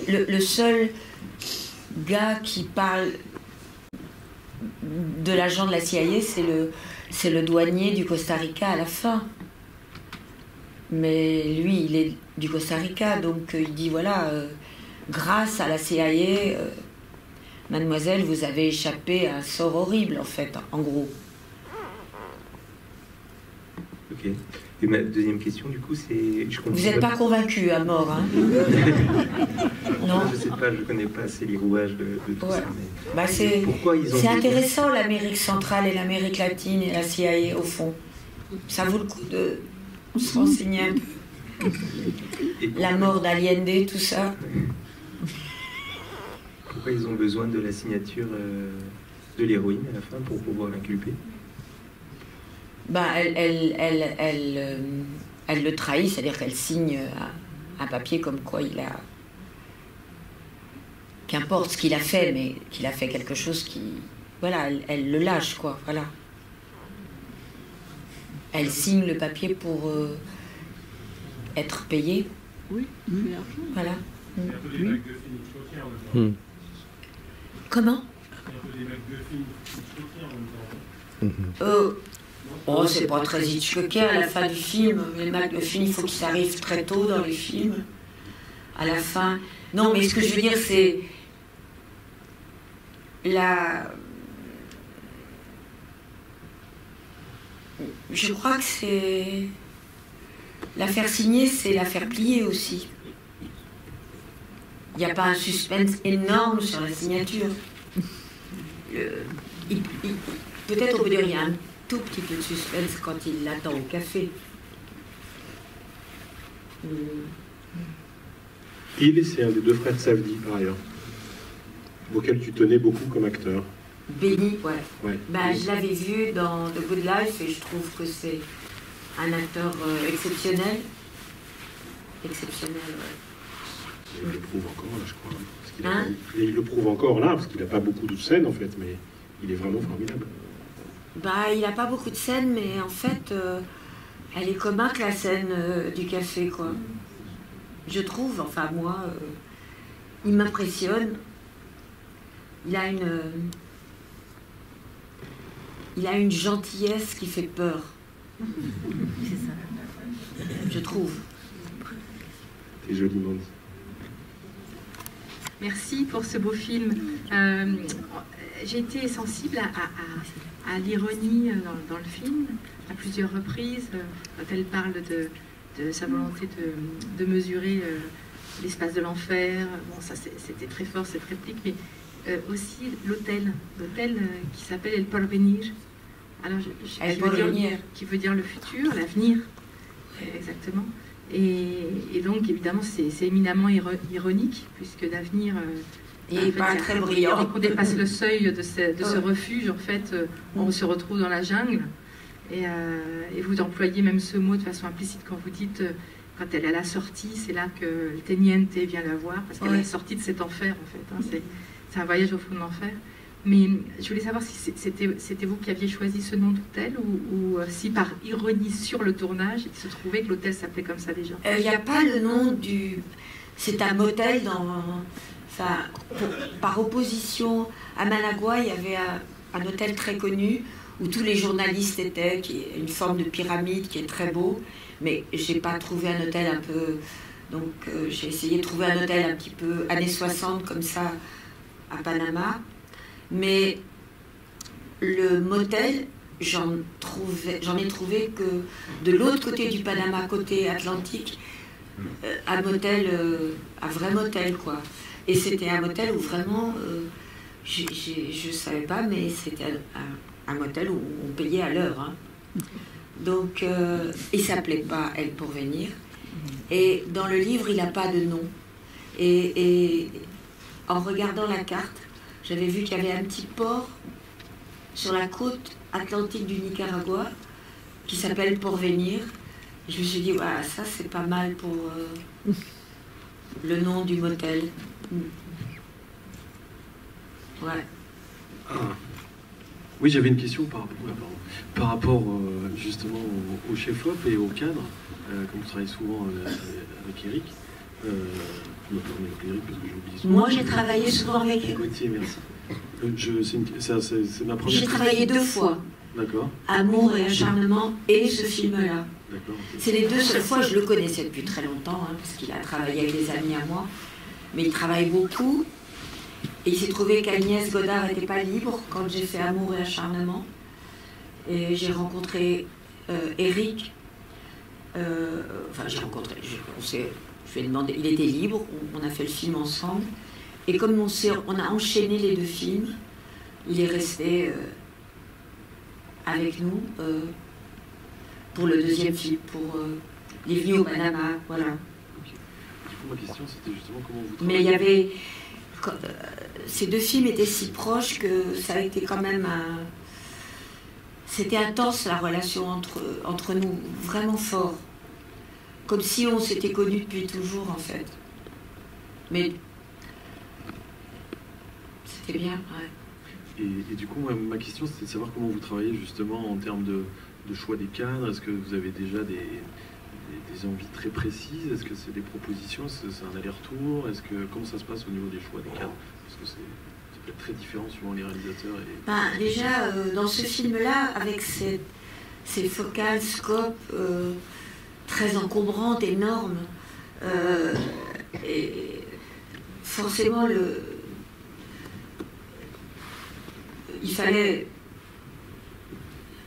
Le seul gars qui parle de l'agent de la CIA, c'est le douanier du Costa Rica à la fin. Mais lui, il est du Costa Rica, donc il dit voilà, grâce à la CIA, mademoiselle, vous avez échappé à un sort horrible, en fait, en gros. Ok. Et ma deuxième question, du coup, c'est... Vous n'êtes pas convaincu à mort, hein? Non. Je sais pas, je connais pas assez les rouages de tout ça. Mais c'est intéressant, l'Amérique centrale et l'Amérique latine et la CIA, au fond. Ça vaut le coup de se renseigner un peu. La mort d'Allende, tout ça. Pourquoi ils ont besoin de la signature de l'héroïne à la fin pour pouvoir l'inculper? Elle le trahit, c'est-à-dire qu'elle signe un papier comme quoi il a... Qu'importe ce qu'il a fait, mais qu'il a fait quelque chose qui... Voilà, elle le lâche, quoi, voilà. Elle signe le papier pour être payée. Oui, voilà. C'est un peu des MacGuffin choqués en même temps. Comment? C'est un peu des MacGuffin choqués en même temps. Oh, c'est pas très Hitchcockien à la fin du film. Les MacGuffin, il faut qu'ils arrivent très tôt dans les films. À la fin. Non, mais ce que je veux dire, c'est je crois que c'est... L'affaire signée, c'est l'affaire pliée aussi. Il n'y a pas un suspense énorme sur la signature. Peut-être on peut dire qu'il y a un tout petit peu de suspense quand il l'attend au café. Il, c'est un des deux frères de Safdie, par ailleurs, auquel tu tenais beaucoup comme acteur. Benny, ouais. Je l'avais vu dans The Good Life et je trouve que c'est un acteur exceptionnel. Exceptionnel, ouais. Et il le prouve encore, là, je crois. Et il le prouve encore, là, parce qu'il n'a pas beaucoup de scènes, en fait, mais il est vraiment formidable. Il n'a pas beaucoup de scènes, mais en fait, elle est commun que la scène du café, quoi. Je trouve, enfin, moi, il m'impressionne. Il a une gentillesse qui fait peur. C'est ça. Je trouve. C'est joliment dit. Merci pour ce beau film. J'ai été sensible à l'ironie dans le film, à plusieurs reprises, quand elle parle de sa volonté de mesurer l'espace de l'enfer. Bon, ça c'était très fort cette réplique, mais aussi l'hôtel qui s'appelle El Porvenir. Alors, qui veut dire le futur, l'avenir, exactement. Et donc, évidemment, c'est éminemment ironique, puisque l'avenir... et pas très brillant. Dès qu'on dépasse le seuil de ce refuge, en fait, on se retrouve dans la jungle. Et vous employez même ce mot de façon implicite quand vous dites, quand elle est à la sortie, c'est là que le Teniente vient la voir, parce qu'elle est sortie de cet enfer, en fait. Hein, c'est un voyage au fond de l'enfer. Mais je voulais savoir si c'était vous qui aviez choisi ce nom d'hôtel ou si par ironie sur le tournage, il se trouvait que l'hôtel s'appelait comme ça déjà. Il n'y a pas le nom du... C'est un motel dans... Enfin, par opposition à Managua, il y avait un hôtel très connu où tous les journalistes étaient, qui est une forme de pyramide qui est très beau. Mais j'ai pas trouvé un hôtel un peu... Donc j'ai essayé de trouver un hôtel un petit peu années 60 comme ça à Panama. Mais le motel, j'en ai trouvé que de l'autre côté du Panama, côté Atlantique, un motel, un vrai motel, quoi. Et c'était un motel où vraiment, je ne savais pas, mais c'était un motel où on payait à l'heure. Hein. Donc, il ne s'appelait pas El Porvenir. Et dans le livre, il n'a pas de nom. Et en regardant la carte, j'avais vu qu'il y avait un petit port sur la côte atlantique du Nicaragua qui s'appelle Porvenir. Je me suis dit, voilà, ça c'est pas mal pour le nom du motel. Ouais. Ah. Oui, j'avais une question par rapport justement au chef-op et au cadre. Comme je travaille souvent avec Eric. Moi, j'ai travaillé souvent avec Eric. Gauthier, merci. C'est ma première. J'ai travaillé 2 fois. D'accord. Amour et acharnement et ce film-là. D'accord. C'est les 2 seules fois, je le connaissais depuis très longtemps, hein, parce qu'il a travaillé avec des amis à moi. Mais il travaille beaucoup. Et il s'est trouvé qu'Agnès Godard n'était pas libre quand j'ai fait Amour et acharnement. Et j'ai rencontré Eric. Enfin, j'ai rencontré. Je lui ai demandé, il était libre, on a fait le film ensemble. Et comme on a enchaîné les 2 films, il est resté avec nous pour le 2e film, pour Les Venus au Panama, voilà. Okay. Du coup, ma question, c'était justement comment vous travaillez. Mais il y avait... ces 2 films étaient si proches que ça a été quand même un... C'était intense, la relation entre nous, vraiment fort. Comme si on s'était connus depuis toujours, en fait. Mais c'était bien, ouais. Et du coup, ma question, c'était de savoir comment vous travaillez justement en termes de choix des cadres. Est-ce que vous avez déjà des envies très précises? Est-ce que c'est des propositions? C'est un aller-retour? Comment ça se passe au niveau des choix des cadres? Parce que ça peut être très différent suivant les réalisateurs. Déjà, dans ce film-là, avec ces focales, scopes très encombrantes, énormes, et forcément,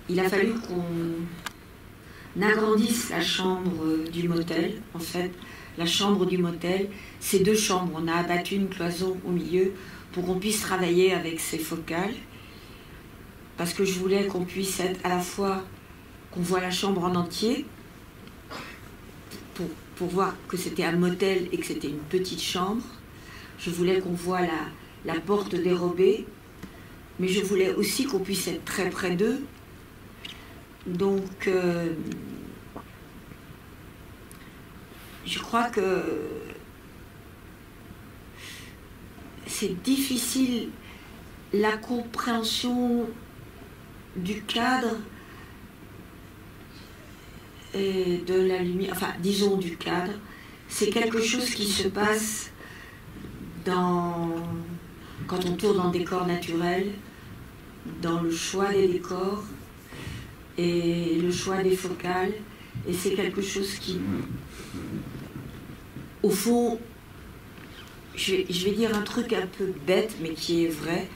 il a fallu qu'on agrandisse la chambre du motel. En fait, la chambre du motel, c'est 2 chambres. On a abattu une cloison au milieu pour qu'on puisse travailler avec ces focales. Parce que je voulais qu'on puisse être à la fois, qu'on voit la chambre en entier, pour voir que c'était un motel et que c'était une petite chambre. Je voulais qu'on voit la porte dérobée, mais je voulais aussi qu'on puisse être très près d'eux. Donc, je crois que c'est difficile la compréhension du cadre et de la lumière, enfin disons du cadre, c'est quelque chose qui se passe quand on tourne en décor naturel, dans le choix des décors. et le choix des focales. Et c'est quelque chose qui, au fond, je vais dire un truc un peu bête, mais qui est vrai,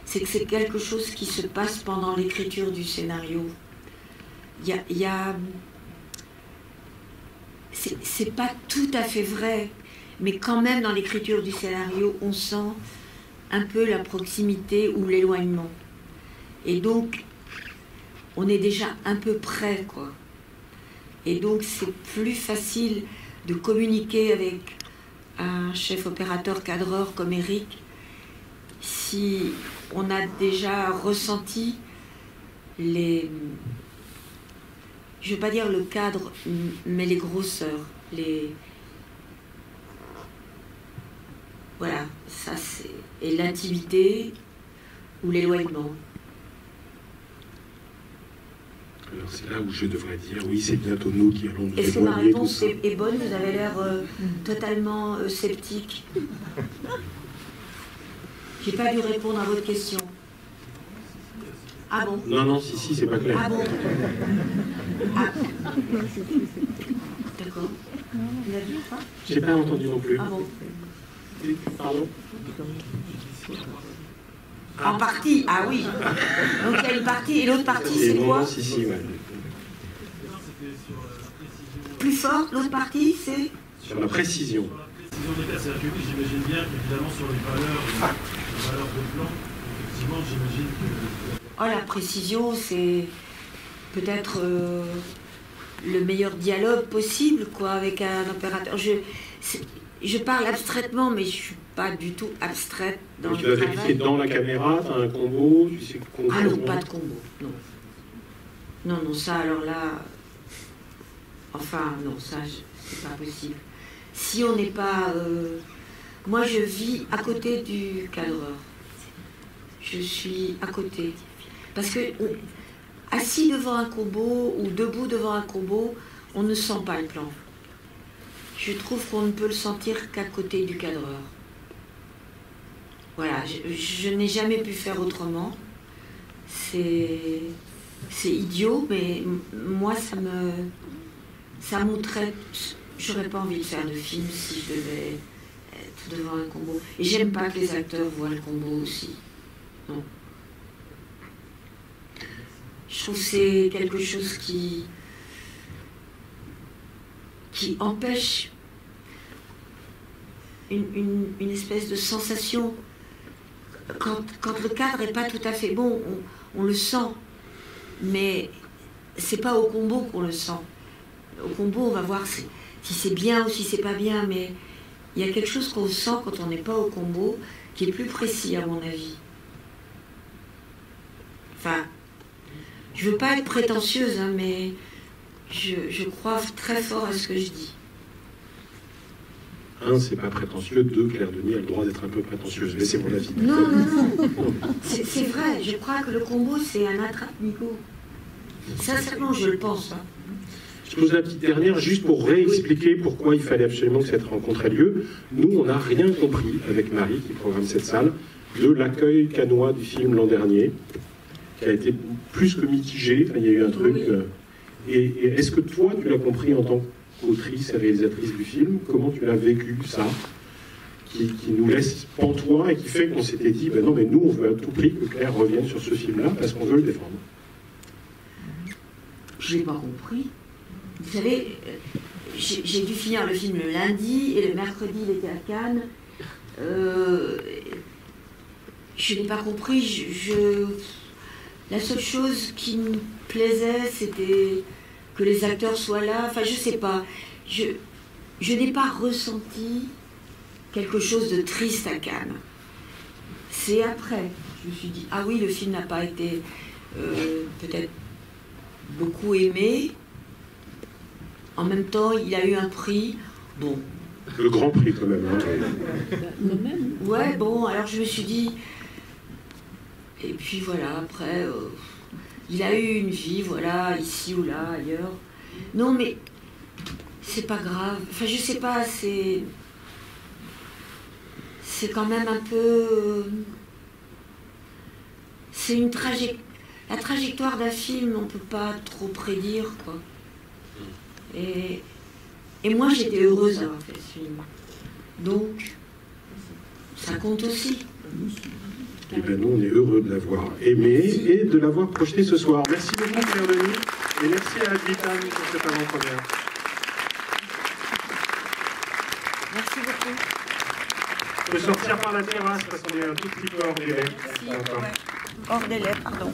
c'est que c'est quelque chose qui se passe pendant l'écriture du scénario. C'est pas tout à fait vrai, mais quand même dans l'écriture du scénario, on sent un peu la proximité ou l'éloignement. Et donc, on est déjà un peu près, quoi. Et donc, c'est plus facile de communiquer avec un chef opérateur cadreur comme Eric si on a déjà ressenti les... Je ne veux pas dire le cadre, mais les grosseurs, les... Voilà, ça c'est... Et l'intimité ou l'éloignement. Alors c'est là où je devrais dire, oui, c'est bientôt nous qui allons nous éloigner. Est-ce que ma réponse est bonne? Vous avez l'air totalement sceptique. J'ai pas dû répondre à votre question. Ah bon? Non, si, c'est pas clair. Ah bon? Ah. D'accord. Vous avez dit quoi? J'ai pas entendu non plus. Ah bon? Pardon? En partie, ah oui. Donc il y a une partie et l'autre partie, c'est quoi? Si, ouais. Plus fort, l'autre partie, c'est? Sur la précision. J'imagine bien qu'évidemment sur les valeurs de plan, effectivement, j'imagine que... Oh, la précision, c'est peut-être le meilleur dialogue possible, quoi, avec un opérateur. Je parle abstraitement, mais je suis pas du tout abstraite dans le travail. Tu vas vérifier dans la caméra, tu as un combo, tu sais Ah non, pas de combo, non. Non, ça, alors là... Enfin, non, ça, c'est pas possible. Si on n'est pas... Moi, je vis à côté du cadreur. Je suis à côté. Parce que assis devant un combo ou debout devant un combo, on ne sent pas le plan. Je trouve qu'on ne peut le sentir qu'à côté du cadreur. Voilà, je n'ai jamais pu faire autrement. C'est idiot, mais moi, ça montrait... J'aurais pas envie de faire de film si je devais être devant un combo. Et j'aime pas que les acteurs voient le combo aussi. Non. Je trouve que c'est quelque chose qui empêche une espèce de sensation. Quand le cadre n'est pas tout à fait bon, on le sent. Mais c'est pas au combo qu'on le sent. Au combo, on va voir si c'est bien ou si c'est pas bien, mais il y a quelque chose qu'on sent quand on n'est pas au combo qui est plus précis, à mon avis. Enfin, je veux pas être prétentieuse, hein, mais je crois très fort à ce que je dis. Un, c'est pas prétentieux. Deux, Claire Denis a le droit d'être un peu prétentieuse. Mais c'est mon avis. Non. C'est vrai, je crois que le combo, c'est un attrape-nigo. Sincèrement, je le pense. Hein. Je pose la petite dernière juste pour réexpliquer pourquoi il fallait absolument que cette rencontre ait lieu. Nous, on n'a rien compris avec Marie, qui programme cette salle, de l'accueil cannois du film l'an dernier, qui a été plus que mitigé. Enfin, il y a eu un truc. Et est-ce que toi, tu l'as compris en tant qu'autrice et réalisatrice du film? Comment tu l'as vécu, ça, qui nous laisse pantois et qui fait qu'on s'était dit, ben non, mais nous, on veut à tout prix que Claire revienne sur ce film-là parce qu'on veut le défendre? Je n'ai pas compris. Vous savez, j'ai dû finir le film le lundi et le mercredi, il était à Cannes. Je n'ai pas compris. La seule chose qui me plaisait, c'était que les acteurs soient là. Enfin, je sais pas. Je n'ai pas ressenti quelque chose de triste à Cannes. C'est après. Je me suis dit, ah oui, le film n'a pas été peut-être beaucoup aimé. En même temps, il a eu un prix. Bon. Le grand prix, quand même. Hein. Ouais, bon, alors je me suis dit... Et puis voilà, après, il a eu une vie, voilà, ici ou là, ailleurs. Non, mais c'est pas grave. Enfin, je sais pas, c'est quand même un peu... C'est une tragédie. la trajectoire d'un film, on ne peut pas trop prédire, quoi. Et moi, j'étais heureuse d'avoir fait ce film. Donc, ça compte aussi. Et bien nous, on est heureux de l'avoir aimé et de l'avoir projeté ce soir. Merci beaucoup, Claire Denis, et merci à Advitam pour cette avant-première. Merci beaucoup. On peut sortir par la terrasse parce qu'on est un tout petit peu hors délai. Hors délai, pardon.